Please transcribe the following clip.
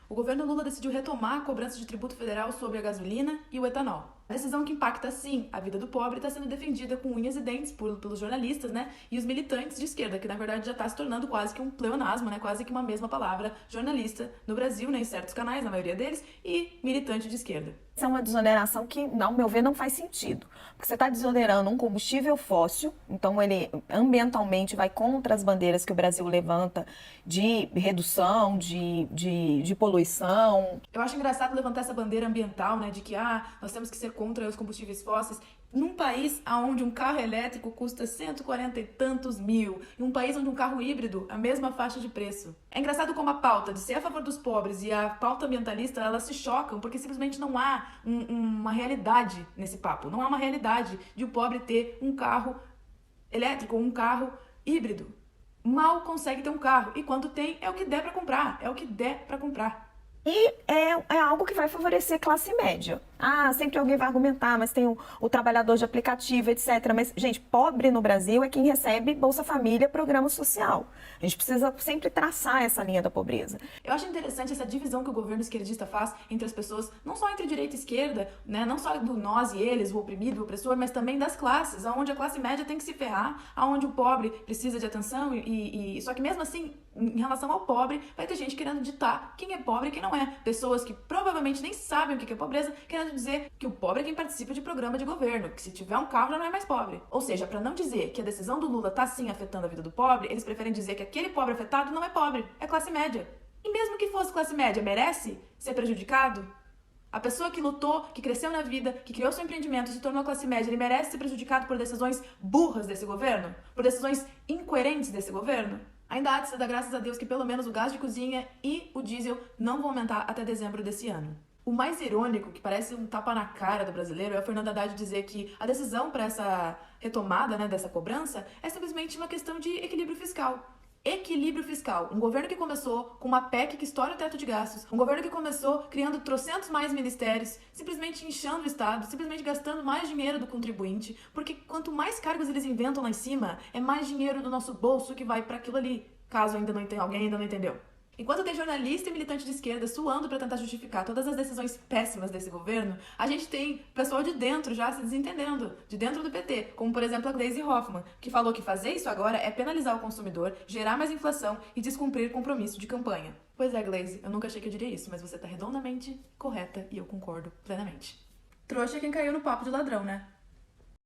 o governo Lula decidiu retomar a cobrança de tributo federal sobre a gasolina e o etanol. A decisão que impacta, sim, a vida do pobre está sendo defendida com unhas e dentes pelos jornalistas, né, e os militantes de esquerda, que na verdade já está se tornando quase que um pleonasmo, né, quase que uma mesma palavra, jornalista no Brasil, né, em certos canais, na maioria deles, e militante de esquerda. Essa é uma desoneração que, ao meu ver, não faz sentido. Porque você está desonerando um combustível fóssil, então ele ambientalmente vai contra as bandeiras que o Brasil levanta de redução, de poluição. Eu acho engraçado levantar essa bandeira ambiental, né, de que nós temos que ser contra os combustíveis fósseis, num país onde um carro elétrico custa 140 e tantos mil, em um país onde um carro híbrido, a mesma faixa de preço. É engraçado como a pauta de ser a favor dos pobres e a pauta ambientalista, elas se chocam, porque simplesmente não há uma realidade nesse papo. Não há uma realidade de o pobre ter um carro elétrico ou um carro híbrido. Mal consegue ter um carro, e quando tem, é o que der pra comprar, é o que der pra comprar. E é algo que vai favorecer a classe média. Sempre alguém vai argumentar, mas tem o trabalhador de aplicativo, etc. Mas, gente, pobre no Brasil é quem recebe Bolsa Família, programa social. A gente precisa sempre traçar essa linha da pobreza. Eu acho interessante essa divisão que o governo esquerdista faz entre as pessoas, não só entre direita e esquerda, né? Não só do nós e eles, o oprimido e o opressor, mas também das classes, onde a classe média tem que se ferrar, onde o pobre precisa de atenção só que mesmo assim, em relação ao pobre, vai ter gente querendo ditar quem é pobre e quem não é. Pessoas que provavelmente nem sabem o que é pobreza, querendo dizer que o pobre é quem participa de programa de governo, que se tiver um carro já não é mais pobre. Ou seja, para não dizer que a decisão do Lula tá sim afetando a vida do pobre, eles preferem dizer que aquele pobre afetado não é pobre, é classe média. E mesmo que fosse classe média, merece ser prejudicado? A pessoa que lutou, que cresceu na vida, que criou seu empreendimento, se tornou classe média, ele merece ser prejudicado por decisões burras desse governo? Por decisões incoerentes desse governo? Ainda há de se dar graças a Deus que pelo menos o gás de cozinha e o diesel não vão aumentar até dezembro desse ano. O mais irônico, que parece um tapa na cara do brasileiro, é a Fernanda Haddad dizer que a decisão para essa retomada, né, dessa cobrança é simplesmente uma questão de equilíbrio fiscal. Equilíbrio fiscal. Um governo que começou com uma PEC que estoura o teto de gastos. Um governo que começou criando trocentos mais ministérios, simplesmente inchando o Estado, simplesmente gastando mais dinheiro do contribuinte, porque quanto mais cargos eles inventam lá em cima, é mais dinheiro do nosso bolso que vai para aquilo ali, caso alguém ainda não entendeu. Enquanto tem jornalista e militante de esquerda suando para tentar justificar todas as decisões péssimas desse governo, a gente tem pessoal de dentro já se desentendendo, de dentro do PT, como por exemplo a Gleisi Hoffmann, que falou que fazer isso agora é penalizar o consumidor, gerar mais inflação e descumprir compromisso de campanha. Pois é, Gleisi, eu nunca achei que eu diria isso, mas você tá redondamente correta e eu concordo plenamente. Trouxa é quem caiu no papo de ladrão, né?